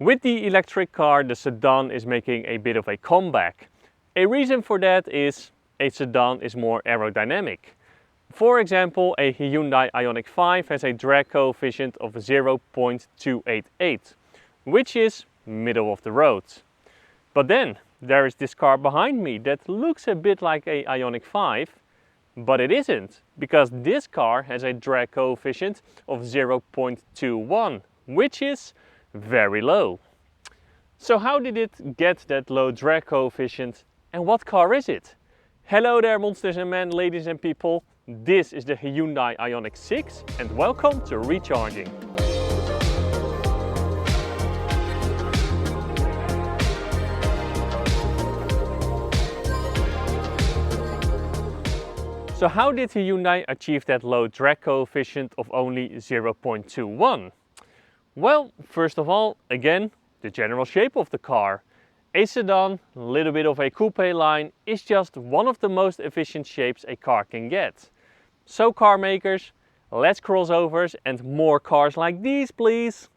With the electric car, the sedan is making a bit of a comeback. A reason for that is a sedan is more aerodynamic. For example, a Hyundai Ioniq 5 has a drag coefficient of 0.288, which is middle of the road. But then there is this car behind me that looks a bit like a Ioniq 5, but it isn't, because this car has a drag coefficient of 0.21, which is very low. So how did it get that low drag coefficient, and what car is it? Hello there monsters and men, ladies and people. This is the Hyundai Ioniq 6 and welcome to Recharging. So how did Hyundai achieve that low drag coefficient of only 0.21? Well, first of all, again, the general shape of the car. A sedan, a little bit of a coupe line, is just one of the most efficient shapes a car can get. So car makers, less crossovers and more cars like these, please.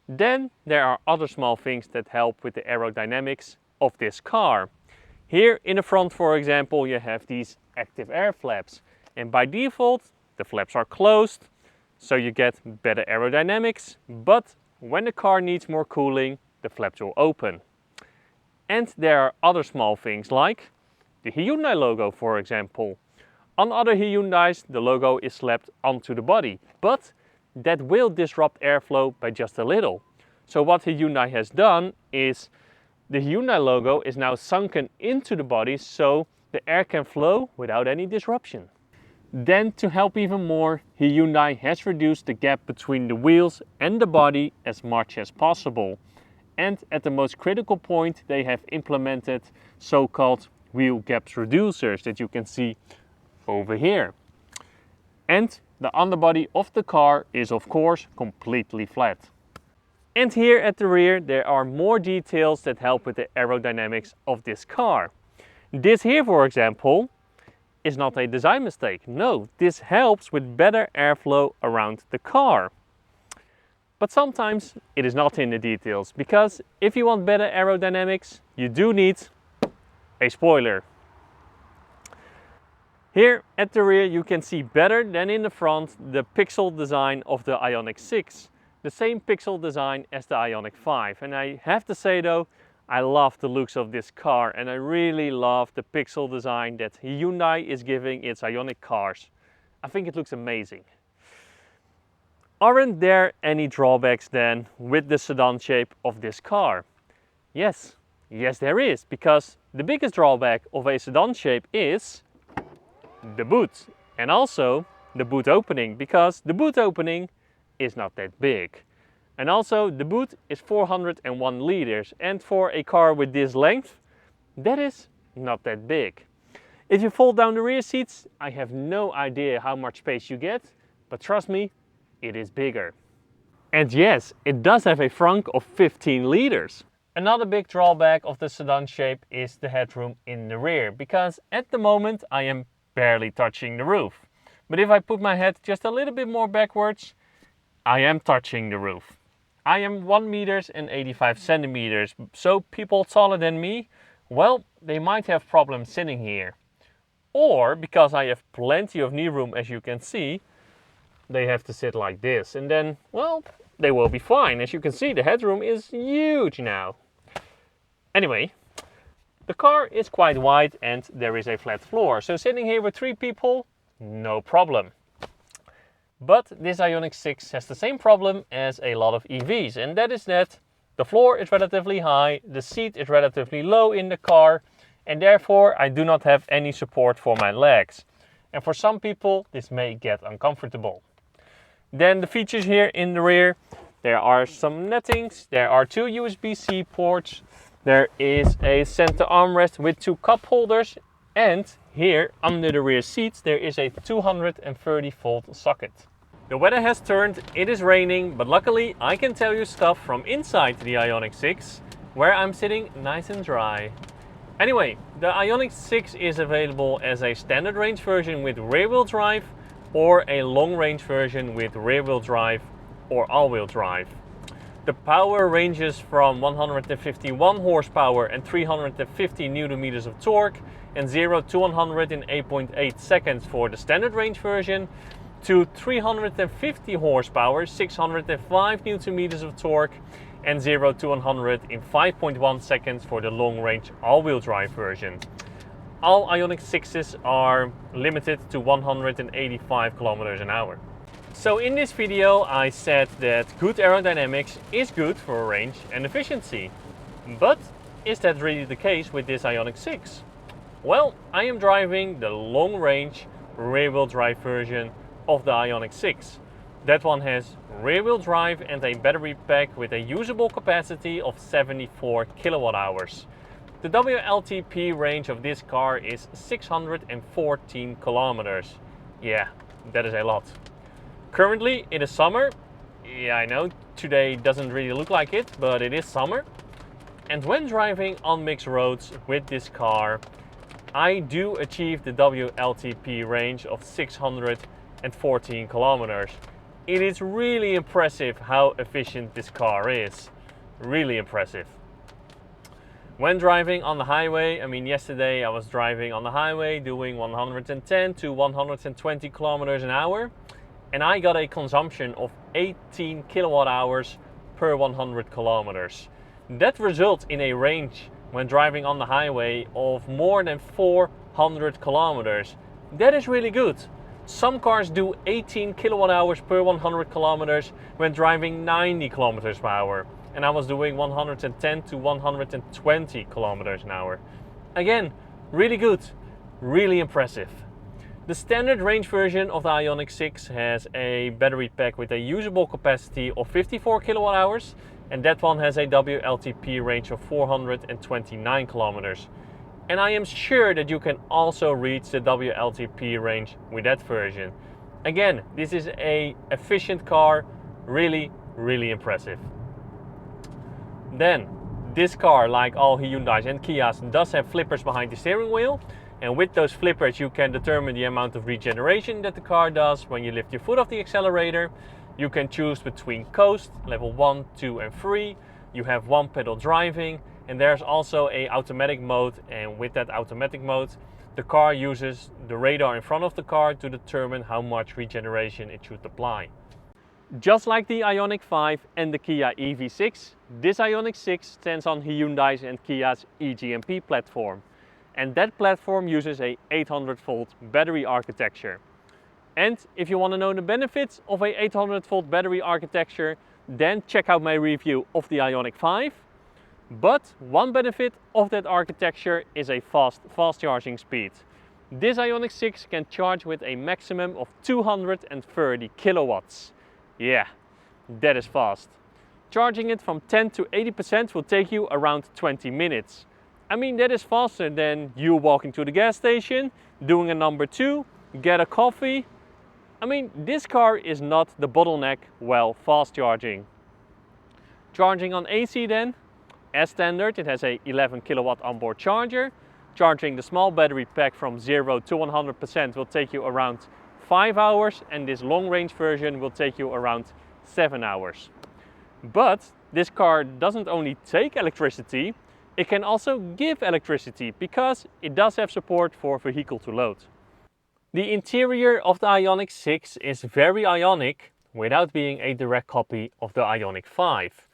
Then there are other small things that help with the aerodynamics of this car. Here in the front, for example, you have these active air flaps, and by default the flaps are closed, so you get better aerodynamics, but when the car needs more cooling, the flaps will open. And there are other small things like the Hyundai logo, for example. On other Hyundais the logo is slapped onto the body, but that will disrupt airflow by just a little. So what Hyundai has done is the Hyundai logo is now sunken into the body so the air can flow without any disruption. Then, to help even more, Hyundai has reduced the gap between the wheels and the body as much as possible. And at the most critical point they have implemented so-called wheel gaps reducers that you can see over here. And the underbody of the car is of course completely flat. And here at the rear there are more details that help with the aerodynamics of this car. This here, for example, is not a design mistake. No, this helps with better airflow around the car. But sometimes it is not in the details, because if you want better aerodynamics, you do need a spoiler. Here at the rear you can see better than in the front the pixel design of the Ioniq 6. The same pixel design as the Ioniq 5. And I have to say though, I love the looks of this car and I really love the pixel design that Hyundai is giving its Ioniq cars. I think it looks amazing. Aren't there any drawbacks then with the sedan shape of this car? Yes, there is, because the biggest drawback of a sedan shape is the boot, and also the boot opening, because the boot opening is not that big. And also the boot is 401 liters, and for a car with this length, that is not that big. If you fold down the rear seats, I have no idea how much space you get, but trust me, it is bigger. And yes, it does have a frunk of 15 liters. Another big drawback of the sedan shape is the headroom in the rear, because at the moment I am barely touching the roof. But if I put my head just a little bit more backwards, I am touching the roof. I am 1 meters and 85 centimeters, so people taller than me, well, they might have problems sitting here. Or, because I have plenty of knee room, as you can see, they have to sit like this, and then, well, they will be fine. As you can see, the headroom is huge now. Anyway, the car is quite wide and there is a flat floor, so sitting here with 3 people, no problem. But this Ioniq 6 has the same problem as a lot of EVs, and that is that the floor is relatively high, the seat is relatively low in the car, and therefore I do not have any support for my legs. And for some people this may get uncomfortable. Then the features here in the rear, there are some nettings, there are 2 USB-C ports, there is a center armrest with 2 cup holders, and here under the rear seats there is a 230 volt socket. The weather has turned, it is raining, but luckily I can tell you stuff from inside the Ioniq 6 where I'm sitting nice and dry. Anyway, the Ioniq 6 is available as a standard range version with rear-wheel drive or a long range version with rear-wheel drive or all-wheel drive. The power ranges from 151 horsepower and 350 newton meters of torque and 0 to 100 in 8.8 seconds for the standard range version, to 350 horsepower, 605 newton meters of torque and 0 to 100 in 5.1 seconds for the long range all-wheel drive version. All Ioniq 6s are limited to 185 kilometers an hour. So in this video I said that good aerodynamics is good for range and efficiency. But is that really the case with this Ioniq 6? Well, I am driving the long range rear-wheel drive version of the Ioniq 6. That one has rear-wheel drive and a battery pack with a usable capacity of 74 kilowatt hours. The WLTP range of this car is 614 kilometers. Yeah, that is a lot. Currently it is summer. Yeah, I know today doesn't really look like it, but it is summer. And when driving on mixed roads with this car, I do achieve the WLTP range of 614 kilometers. It is really impressive how efficient this car is. Really impressive. When driving on the highway, I mean yesterday I was driving on the highway doing 110 to 120 kilometers an hour. And I got a consumption of 18 kilowatt hours per 100 kilometers. That results in a range when driving on the highway of more than 400 kilometers. That is really good. Some cars do 18 kilowatt hours per 100 kilometers when driving 90 kilometers per hour. And I was doing 110 to 120 kilometers an hour. Again, really good, really impressive. The standard range version of the Ioniq 6 has a battery pack with a usable capacity of 54 kilowatt hours, and that one has a WLTP range of 429 kilometers. And I am sure that you can also reach the WLTP range with that version. Again, this is an efficient car, really, really impressive. Then, this car, like all Hyundais and Kias, does have flippers behind the steering wheel. And with those flippers you can determine the amount of regeneration that the car does when you lift your foot off the accelerator. You can choose between coast, level 1, 2 and 3. You have one pedal driving, and there's also a automatic mode, and with that automatic mode the car uses the radar in front of the car to determine how much regeneration it should apply. Just like the Ioniq 5 and the Kia EV6, this Ioniq 6 stands on Hyundai's and Kia's eGMP platform. And that platform uses a 800 volt battery architecture. And if you want to know the benefits of a 800 volt battery architecture, then check out my review of the Ioniq 5. But one benefit of that architecture is a fast charging speed. This Ioniq 6 can charge with a maximum of 230 kilowatts. Yeah, that is fast. Charging it from 10 to 80% will take you around 20 minutes. I mean, that is faster than you walking to the gas station, doing a number 2, get a coffee. I mean, this car is not the bottleneck while fast charging. Charging on AC then, as standard, it has a 11 kilowatt onboard charger. Charging the small battery pack from 0 to 100% will take you around 5 hours, and this long range version will take you around 7 hours. But this car doesn't only take electricity, it can also give electricity because it does have support for vehicle to load. The interior of the Ioniq 6 is very Ioniq without being a direct copy of the Ioniq 5.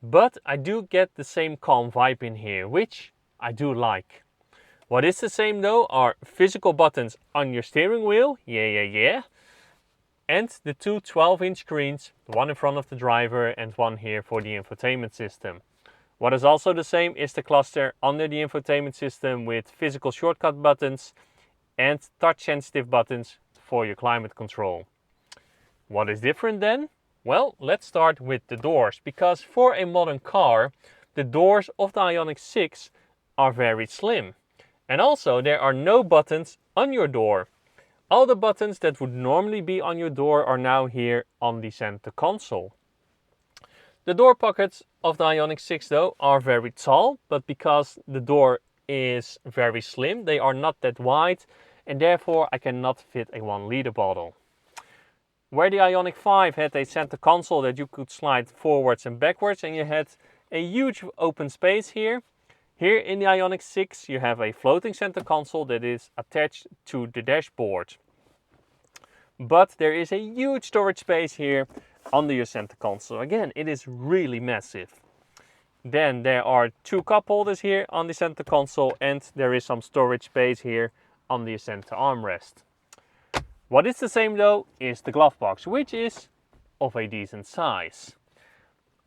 But I do get the same calm vibe in here, which I do like. What is the same though are physical buttons on your steering wheel, yeah. And the two 12-inch screens, one in front of the driver and one here for the infotainment system. What is also the same is the cluster under the infotainment system with physical shortcut buttons and touch-sensitive buttons for your climate control. What is different then? Well, let's start with the doors, because for a modern car, the doors of the Ioniq 6 are very slim. And also there are no buttons on your door. All the buttons that would normally be on your door are now here on the center console. The door pockets of the Ioniq 6 though are very tall, but because the door is very slim, they are not that wide, and therefore I cannot fit a 1 liter bottle. Where the Ioniq 5 had a center console that you could slide forwards and backwards, and you had a huge open space here. Here in the Ioniq 6 you have a floating center console that is attached to the dashboard. But there is a huge storage space here under your center console. Again, it is really massive. Then there are two cup holders here on the center console, and there is some storage space here on the center armrest. What is the same though is the glove box, which is of a decent size.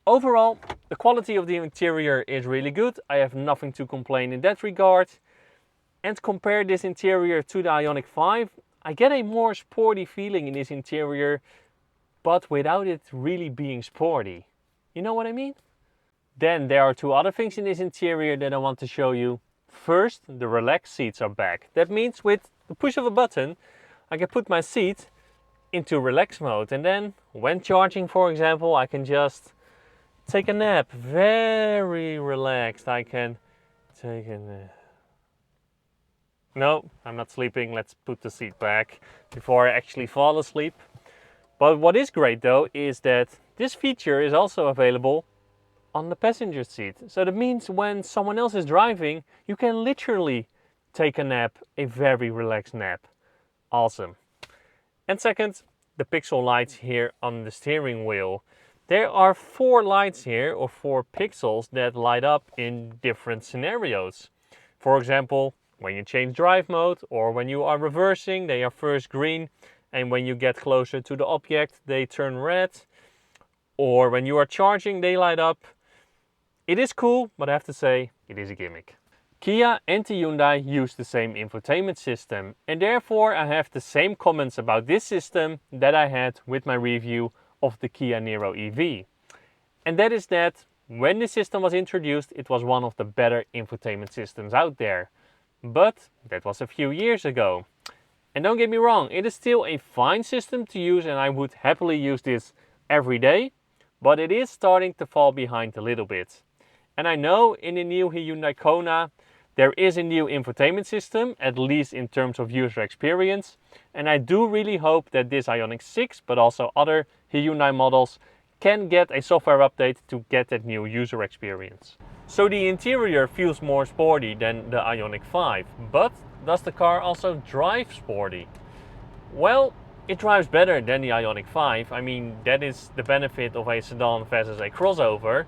Overall, the quality of the interior is really good. I have nothing to complain in that regard. And compare this interior to the Ioniq 5, I get a more sporty feeling in this interior, but without it really being sporty. You know what I mean? Then there are two other things in this interior that I want to show you. First, the relax seats are back. That means with the push of a button, I can put my seat into relax mode, and then when charging, for example, I can just take a nap. Very relaxed. I can take a nap. No, I'm not sleeping. Let's put the seat back before I actually fall asleep. But what is great though is that this feature is also available on the passenger seat. So that means when someone else is driving, you can literally take a nap, a very relaxed nap. Awesome. And second, the pixel lights here on the steering wheel. There are 4 lights here, or 4 pixels, that light up in different scenarios. For example, when you change drive mode, or when you are reversing, they are first green, and when you get closer to the object, they turn red. Or when you are charging, they light up. It is cool, but I have to say, it is a gimmick. Kia and the Hyundai use the same infotainment system, and therefore I have the same comments about this system that I had with my review of the Kia Niro EV. And that is that when the system was introduced, it was one of the better infotainment systems out there. But that was a few years ago. And don't get me wrong, it is still a fine system to use, and I would happily use this every day, but it is starting to fall behind a little bit. And I know in the new Hyundai Kona there is a new infotainment system, at least in terms of user experience. And I do really hope that this Ioniq 6, but also other Hyundai models, can get a software update to get that new user experience. So the interior feels more sporty than the Ioniq 5, but does the car also drive sporty? Well, it drives better than the Ioniq 5. I mean, that is the benefit of a sedan versus a crossover.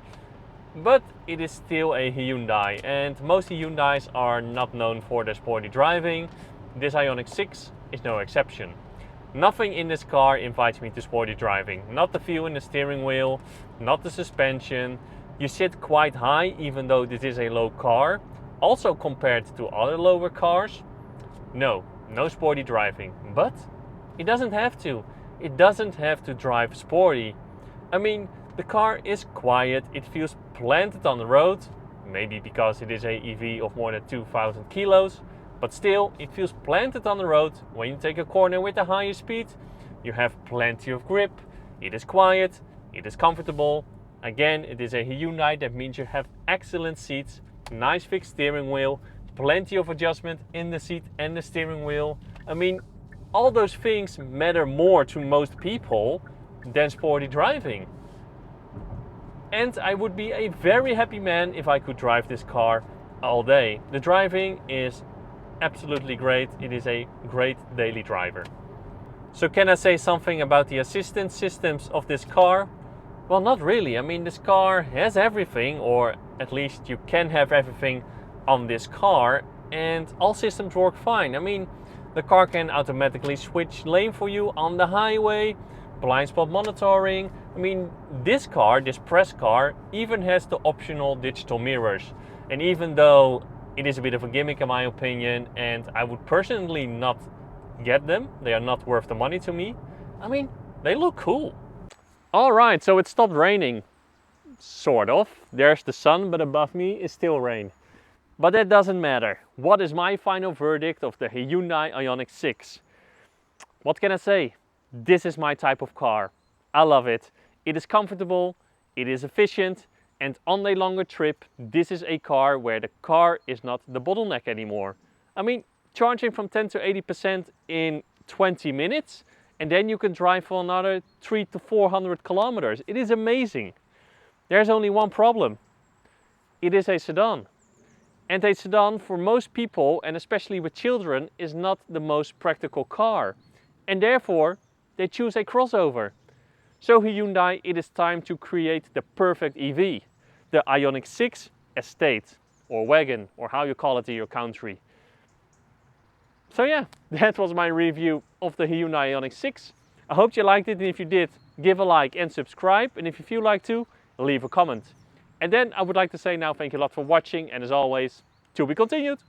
But it is still a Hyundai, and most Hyundais are not known for their sporty driving. This Ioniq 6 is no exception. Nothing in this car invites me to sporty driving. Not the feel in the steering wheel, not the suspension. You sit quite high even though this is a low car. Also compared to other lower cars, no sporty driving. But it doesn't have to. It doesn't have to drive sporty. I mean, the car is quiet, it feels planted on the road, maybe because it is a EV of more than 2000 kilos, but still it feels planted on the road. When you take a corner with a higher speed, you have plenty of grip, it is quiet, it is comfortable. Again, it is a Hyundai, that means you have excellent seats, nice fixed steering wheel, plenty of adjustment in the seat and the steering wheel. I mean, all those things matter more to most people than sporty driving. And I would be a very happy man if I could drive this car all day. The driving is absolutely great. It is a great daily driver. So can I say something about the assistance systems of this car? Well, not really. I mean, this car has everything, or at least you can have everything on this car, and all systems work fine. I mean, the car can automatically switch lane for you on the highway, blind spot monitoring. I mean, this car, this press car, even has the optional digital mirrors. And even though it is a bit of a gimmick in my opinion, and I would personally not get them, they are not worth the money to me, I mean, they look cool. Alright, so it stopped raining. Sort of. There's the sun, but above me is still rain. But that doesn't matter. What is my final verdict of the Hyundai Ioniq 6? What can I say? This is my type of car. I love it. It is comfortable, it is efficient, and on a longer trip, this is a car where the car is not the bottleneck anymore. I mean, charging from 10 to 80% in 20 minutes and then you can drive for another 300 to 400 kilometers. It is amazing. There's only one problem. It is a sedan. And a sedan for most people, and especially with children, is not the most practical car. And therefore, they choose a crossover. So Hyundai, it is time to create the perfect EV. The Ioniq 6 Estate, or wagon, or how you call it in your country. So yeah, that was my review of the Hyundai Ioniq 6. I hope you liked it, and if you did, give a like and subscribe. And if you feel like to, leave a comment. And then I would like to say now thank you a lot for watching, and as always, to be continued.